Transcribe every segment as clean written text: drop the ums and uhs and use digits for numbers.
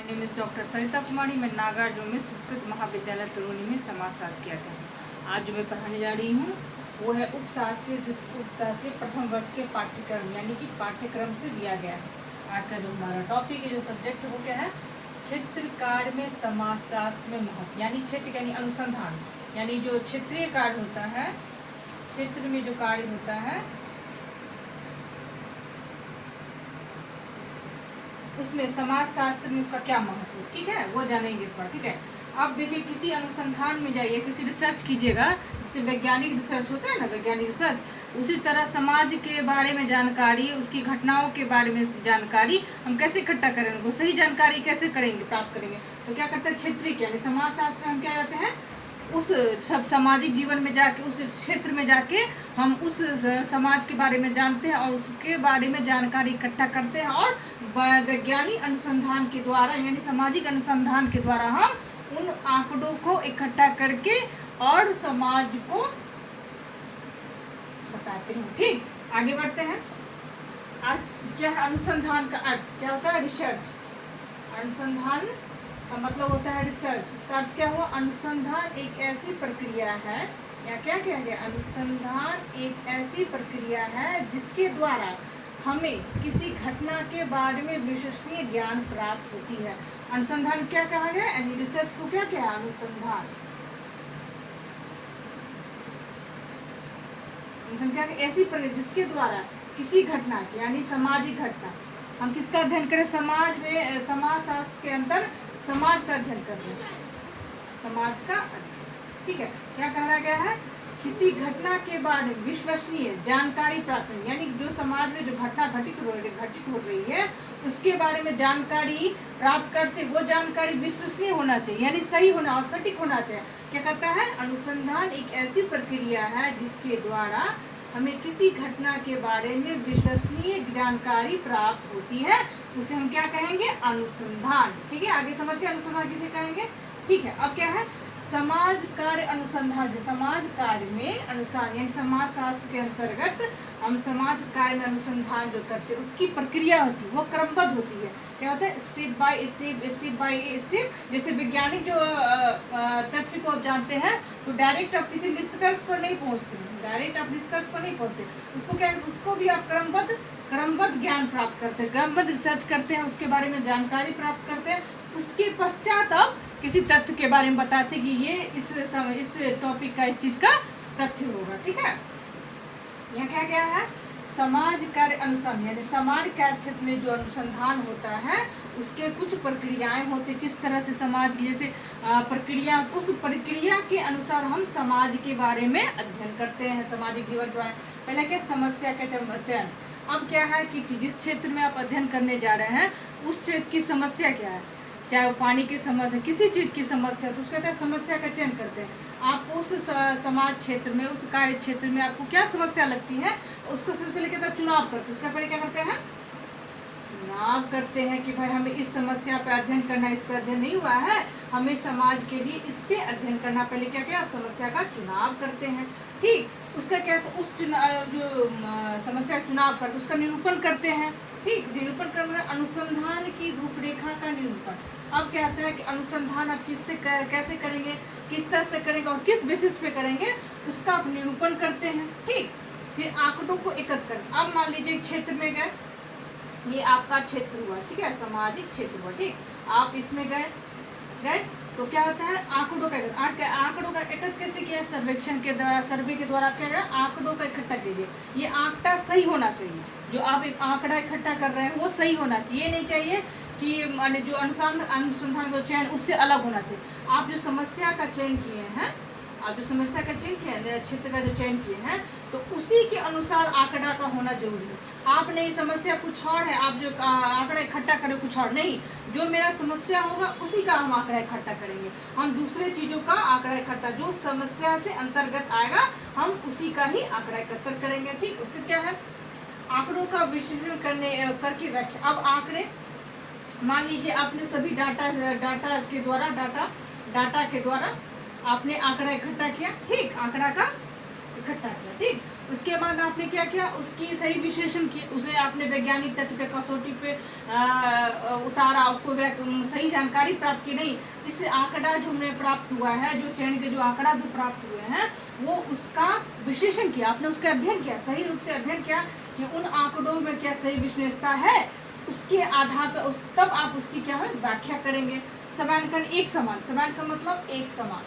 Name is doctor Sarita Kumari. मैं नागार्जुन में संस्कृत महाविद्यालय तरुणी में समाजशास्त्र किया था। आज जो मैं पढ़ाने जा रही हूँ वो है उपशास्त्रीय प्रथम वर्ष के पाठ्यक्रम यानी कि पाठ्यक्रम से दिया गया है। आज का जो हमारा टॉपिक है, जो सब्जेक्ट है वो क्या है? क्षेत्र कार्य में समाजशास्त्र में महत्व, यानी क्षेत्र यानी अनुसंधान, यानी जो क्षेत्रीय कार्य होता है, क्षेत्र में जो कार्य होता है उसमें समाजशास्त्र में उसका क्या महत्व, ठीक है, वो जानेंगे इस बार। ठीक है, अब देखिए किसी अनुसंधान में जाइए, किसी रिसर्च कीजिएगा, जैसे वैज्ञानिक रिसर्च होता है ना, वैज्ञानिक रिसर्च, उसी तरह समाज के बारे में जानकारी, उसकी घटनाओं के बारे में जानकारी हम कैसे इकट्ठा करेंगे, वो सही जानकारी कैसे करेंगे, प्राप्त करेंगे। तो क्या करते हैं, क्षेत्रीय यानी समाजशास्त्र में हम क्या करते हैं, उस सब सामाजिक जीवन में जाके, उस क्षेत्र में जाके हम उस समाज के बारे में जानते हैं और उसके बारे में जानकारी इकट्ठा करते हैं और वैज्ञानिक अनुसंधान के द्वारा यानी सामाजिक अनुसंधान के द्वारा हम उन आंकड़ों को इकट्ठा करके और समाज को बताते हैं। ठीक, आगे बढ़ते हैं। आज क्या है अनुसंधान का अर्थ, क्या होता है? रिसर्च। अनुसंधान का मतलब होता है रिसर्च। इसका अर्थ क्या हुआ? अनुसंधान एक ऐसी प्रक्रिया है, या क्या कह गया, अनुसंधान एक ऐसी प्रक्रिया है जिसके द्वारा हमें किसी घटना के बारे में विश्वसनीय ज्ञान प्राप्त होती है। अनुसंधान क्या कहा गया? रिसर्च को क्या कहा? अनुसंधान। अनुसंधान ऐसी प्रक्रिया जिसके द्वारा किसी घटना की यानी सामाजिक घटना, हम किसका अध्ययन करें? समाज में, समाजशास्त्र के अंदर समाज का अध्ययन कर रहे हैं, समाज का अध्ययन। ठीक है, क्या कहा गया है? किसी घटना के बारे में विश्वसनीय जानकारी प्राप्त, यानी जो समाज में जो घटना घटित हो रही है उसके बारे में जानकारी प्राप्त करते, वो जानकारी विश्वसनीय होना चाहिए, यानी सही होना और सटीक होना चाहिए। क्या कहता है? अनुसंधान एक ऐसी प्रक्रिया है जिसके द्वारा हमें किसी घटना के बारे में विश्वसनीय जानकारी प्राप्त होती है, उसे हम क्या कहेंगे? अनुसंधान। ठीक है, आगे समझ के अनुसंधान किसे कहेंगे? ठीक है, अब क्या है? समाज कार्य अनुसंधान। समाज कार्य में अनुसार यानी समाजशास्त्र के अंतर्गत हम समाज कार्य में अनुसंधान जो करते हैं उसकी प्रक्रिया होती है, वो क्रमबद्ध होती है। क्या होता है? Step by step, step by step. जैसे वैज्ञानिक जो तथ्य को आप जानते हैं तो डायरेक्ट आप किसी निष्कर्ष पर नहीं पहुंचते, डायरेक्ट आप निष्कर्ष पर नहीं पहुंचते, उसको क्या, उसको भी आप क्रमबद्ध ज्ञान प्राप्त करते हैं, क्रमबद्ध रिसर्च करते हैं, उसके बारे में जानकारी प्राप्त करते हैं। उसके पश्चात अब किसी तथ्य के बारे में बताते कि ये इस टॉपिक का, इस चीज का तथ्य होगा। ठीक है, यहाँ क्या क्या है? समाज कार्य अनुसंधान, यानी समाज कार्य क्षेत्र में जो अनुसंधान होता है उसके कुछ प्रक्रियाएं होती, किस तरह से समाज की जैसे प्रक्रिया, उस प्रक्रिया के अनुसार हम समाज के बारे में अध्ययन करते हैं, सामाजिक जीवन के बारे में। पहले क्या? समस्या का चयन। अब क्या है कि जिस क्षेत्र में आप अध्ययन करने जा रहे हैं उस क्षेत्र की समस्या क्या है, चाहे वो पानी की समस्या, किसी चीज़ की समस्या, तो उसका समस्या का चयन करते हैं। आप उस समाज क्षेत्र में, उस कार्य क्षेत्र में आपको क्या समस्या लगती है, उसको सबसे पहले कहते हैं चुनाव करते हैं। उसका पहले क्या करते हैं? चुनाव करते हैं कि भाई हमें इस समस्या पर अध्ययन करना है, इस पर अध्ययन नहीं हुआ है, हमें समाज के लिए इस पे अध्ययन करना। पहले क्या क्या? आप समस्या का चुनाव करते हैं। ठीक, उसका क्या, तो उस जो समस्या चुनाव कर उसका निरूपण करते हैं। ठीक, निरूपण करना, अनुसंधान की रूपरेखा का निरूपण। अब क्या होता है कि अनुसंधान आप किससे कैसे करेंगे, किस तरह से करेंगे और किस बेसिस पे करेंगे, उसका आप निरूपण करते हैं। ठीक, फिर आंकड़ों को एकत्र कर। अब मान लीजिए क्षेत्र में गए, ये आपका क्षेत्र हुआ, ठीक है, सामाजिक क्षेत्र हुआ। ठीक, आप इसमें गए तो क्या होता है? आंकड़ों का आंकड़ों का एकत्र कैसे किया? सर्वेक्षण के द्वारा, सर्वे के द्वारा क्या है? आंकड़ों का इकट्ठा कीजिए। ये आंकड़ा सही होना चाहिए, जो आप एक आंकड़ा इकट्ठा कर रहे हैं वो सही होना चाहिए। ये नहीं चाहिए कि माने जो अनुसंधान का चयन उससे अलग होना चाहिए। आप जो समस्या का चयन किए हैं, क्षेत्र का जो चयन किए हैं, तो उसी के अनुसार आंकड़ा का होना जरूरी है। आप नहीं, समस्या कुछ और है, आप जो आंकड़ा इकट्ठा करें कुछ और नहीं, जो मेरा समस्या होगा उसी का हम आंकड़ा इकट्ठा करेंगे। हम दूसरे चीजों का आंकड़ा इकट्ठा, जो समस्या से अंतर्गत आएगा हम उसी का ही आंकड़ा एकत्र करेंगे। ठीक, उसके क्या है? आंकड़ों का विश्लेषण करके व्याख्या। अब आंकड़े, मान लीजिए आपने सभी डाटा के द्वारा आपने आंकड़ा इकट्ठा किया। ठीक, आंकड़ा का इकट्ठा किया। ठीक, उसके बाद आपने क्या किया, उसकी सही विश्लेषण किया, उसे आपने वैज्ञानिक तथ्य पे, कसौटी पे उतारा, उसको सही जानकारी प्राप्त की। नहीं, इस आंकड़ा जो हमें प्राप्त हुआ है, जो चयन के जो आंकड़ा जो प्राप्त हुए हैं, वो उसका विश्लेषण किया, आपने उसका अध्ययन किया, सही रूप से अध्ययन किया कि उन आंकड़ों में क्या सही विश्लेषता है, उसके आधार पर तब आप उसकी क्या है व्याख्या करेंगे। समानांकन एक समान, समान का मतलब एक समान।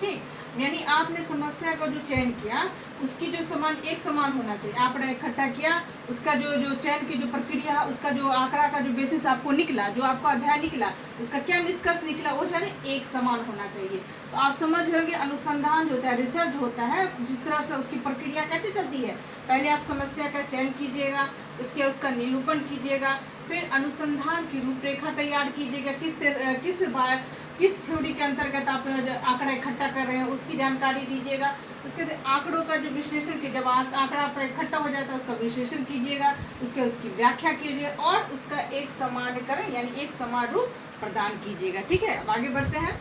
ठीक, यानी आपने समस्या का जो चयन किया उसकी जो समान एक समान होना चाहिए। आपने इकट्ठा किया, उसका जो चयन की जो प्रक्रिया है, उसका जो आंकड़ा का जो बेसिस आपको निकला, जो आपका अध्याय निकला, उसका क्या निष्कर्ष निकला, वो जो है एक समान होना चाहिए। तो आप समझ रहे अनुसंधान जो होता है, रिसर्च होता है, जिस तरह से उसकी प्रक्रिया कैसे चलती है। पहले आप समस्या का चयन कीजिएगा, उसका निरूपण कीजिएगा, फिर अनुसंधान की रूपरेखा तैयार कीजिएगा, किस थ्योरी के अंतर्गत आप आंकड़ा इकट्ठा कर रहे हैं उसकी जानकारी दीजिएगा। उसके आंकड़ों का जो विश्लेषण की, जब आंकड़ा आपका इकट्ठा हो जाता है उसका विश्लेषण कीजिएगा, उसकी व्याख्या कीजिए और उसका एक समानीकरण यानी एक समान रूप प्रदान कीजिएगा। ठीक है, अब आगे बढ़ते हैं।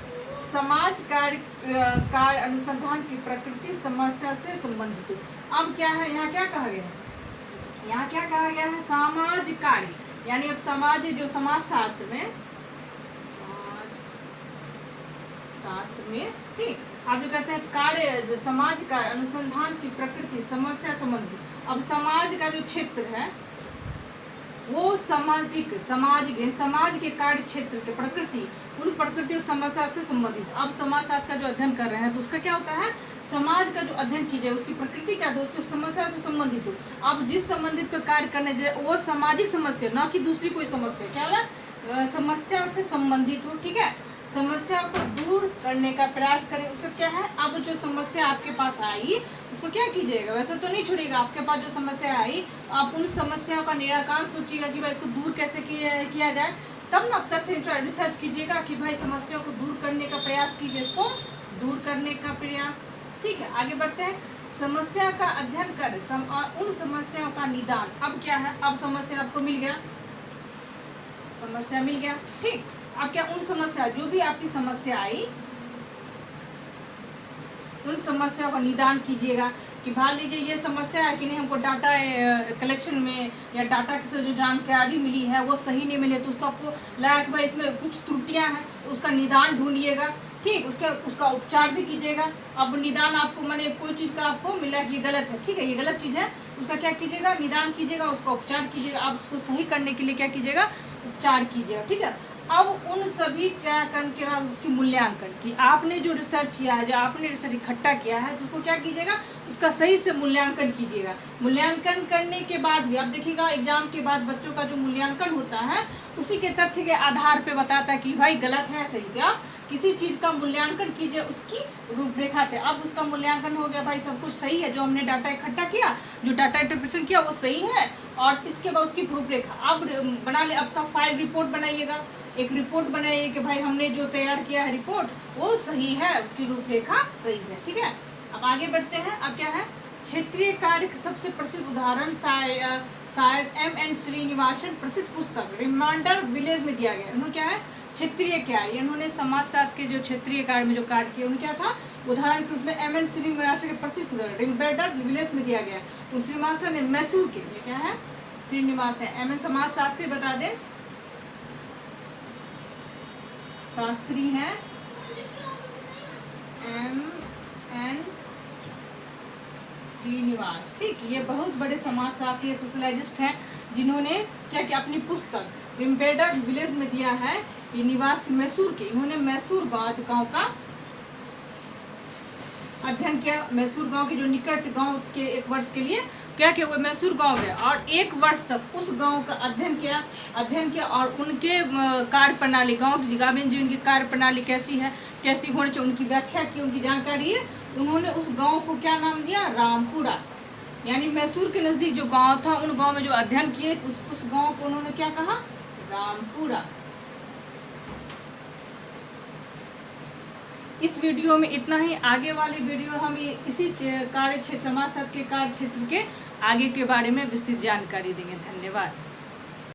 समाज कार्य अनुसंधान की प्रकृति समस्या से संबंधित। अब क्या है, यहाँ क्या कहा गया है, यहाँ क्या कहा गया है, समाज कार्य, यानी अब समाज जो समाज शास्त्र में ठीक, आप जो कहते हैं कार्य, जो समाज का अनुसंधान की प्रकृति समस्या संबंधी। अब समाज का जो क्षेत्र है वो समाज के कार्य क्षेत्र के प्रकृति, उन प्रकृति समस्या से संबंधित। अब समाजशास्त्र का जो अध्ययन कर रहे हैं तो उसका क्या होता है, समाज का जो अध्ययन कीजिए उसकी प्रकृति क्या हो, उसकी समस्या से संबंधित हो। अब जिस संबंधित पे कार्य करने जाए वो सामाजिक समस्या, ना कि दूसरी कोई समस्या, क्या होगा, समस्या से संबंधित हो। ठीक है, समस्या को दूर करने का प्रयास करें। उसका क्या है, अब जो समस्या आपके पास आई उसको क्या कीजिएगा, वैसे तो नहीं छोड़िएगा, आपके पास जो समस्या आई आप उन समस्याओं का निराकरण सोचिएगा कि भाई इसको दूर कैसे किया जाए। तब ना तथ्य रिसर्च कीजिएगा कि भाई समस्याओं को दूर करने का प्रयास कीजिए, इसको दूर करने का प्रयास। ठीक है, आगे बढ़ते हैं। समस्या का अध्ययन कर उन समस्याओं का निदान। अब क्या है, अब समस्या आपको मिल गया, समस्या मिल गया। ठीक, अब क्या उन समस्या, जो भी आपकी समस्या आई उन समस्याओं का निदान कीजिएगा कि मान लीजिए ये समस्या है कि नहीं, हमको डाटा कलेक्शन में या डाटा से जो जानकारी मिली है वो सही नहीं मिले, तो उसको आपको लगा कि भाई इसमें कुछ त्रुटियां हैं, उसका निदान ढूंढिएगा। ठीक, उसका उपचार भी कीजिएगा। अब निदान आपको मैंने कोई चीज़ का आपको मिला कि ये गलत है, ठीक है, ये गलत चीज़ है, उसका क्या कीजिएगा, निदान कीजिएगा, उसका उपचार कीजिएगा। आप उसको सही करने के लिए क्या कीजिएगा, उपचार कीजिएगा। ठीक है, अब उन सभी क्या करने के बाद उसकी मूल्यांकन की, आपने जो रिसर्च किया है, जो आपने रिसर्च इकट्ठा किया है, तो उसको क्या कीजिएगा, उसका सही से मूल्यांकन कीजिएगा। मूल्यांकन करने के बाद भी आप देखिएगा एग्जाम के बाद बच्चों का जो मूल्यांकन होता है उसी के तथ्य के आधार पे बताता है कि भाई गलत है सही क्या। किसी चीज़ का मूल्यांकन कीजिए उसकी रूपरेखा थे। अब उसका मूल्यांकन हो गया, भाई सब कुछ सही है, जो हमने डाटा इकट्ठा किया, जो डाटा इंटरप्रिटेशन किया वो सही है, और इसके बाद उसकी रूपरेखा अब बना ले। अब उसका फाइल रिपोर्ट बनाइएगा, एक रिपोर्ट बनाइए कि भाई हमने जो तैयार किया है रिपोर्ट वो सही है, उसकी रूपरेखा सही है। ठीक है, अब आगे बढ़ते हैं। अब क्या है, क्षेत्रीय कार्य के सबसे प्रसिद्ध उदाहरण शायद M.N. श्रीनिवासन प्रसिद्ध पुस्तक रिमाइंडर विलेज में दिया गया। उन्होंने क्या है, क्षेत्रीय कार्य, उन्होंने समाजशास्त्र के जो क्षेत्रीय कार्य में जो कार्य किया उन्होंने क्या था, उदाहरण के रूप में M.N. श्रीनिवासन के प्रसिद्ध पुस्तक रिमाइंडर विलेज में दिया गया। उन श्रीनिवासन ने मैसूर के, ये क्या है, श्रीनिवास है, M.N. समाजशास्त्री बता दें, शास्त्री है M.N. श्रीनिवास। ठीक, ये बहुत बड़े समाजशास्त्री सोशलाइजिस्ट हैं जिन्होंने क्या किया, अपनी पुस्तक रिम्बेडर विलेज में दिया है। ये निवासी मैसूर के, इन्होंने मैसूर गांव का अध्ययन किया। मैसूर गांव के जो निकट गांव के 1 वर्ष के लिए क्या किया, वो मैसूर गांव गए और 1 वर्ष तक उस गांव का अध्ययन किया और उनके कार्य प्रणाली, गांव की जगह में जो उनकी कार्य प्रणाली कैसी है, कैसी होनी चाहिए, उनकी व्याख्या की, उनकी जानकारी है। उन्होंने उस गांव को क्या नाम दिया, रामपुरा। यानी मैसूर के नज़दीक जो गांव था, उन गांव में जो अध्ययन किए उस गांव को उन्होंने क्या कहा, रामपुरा। इस वीडियो में इतना ही। आगे वाली वीडियो हम इसी कार्य क्षेत्र, समाजशास्त्र के कार्य क्षेत्र के आगे के बारे में विस्तृत जानकारी देंगे। धन्यवाद।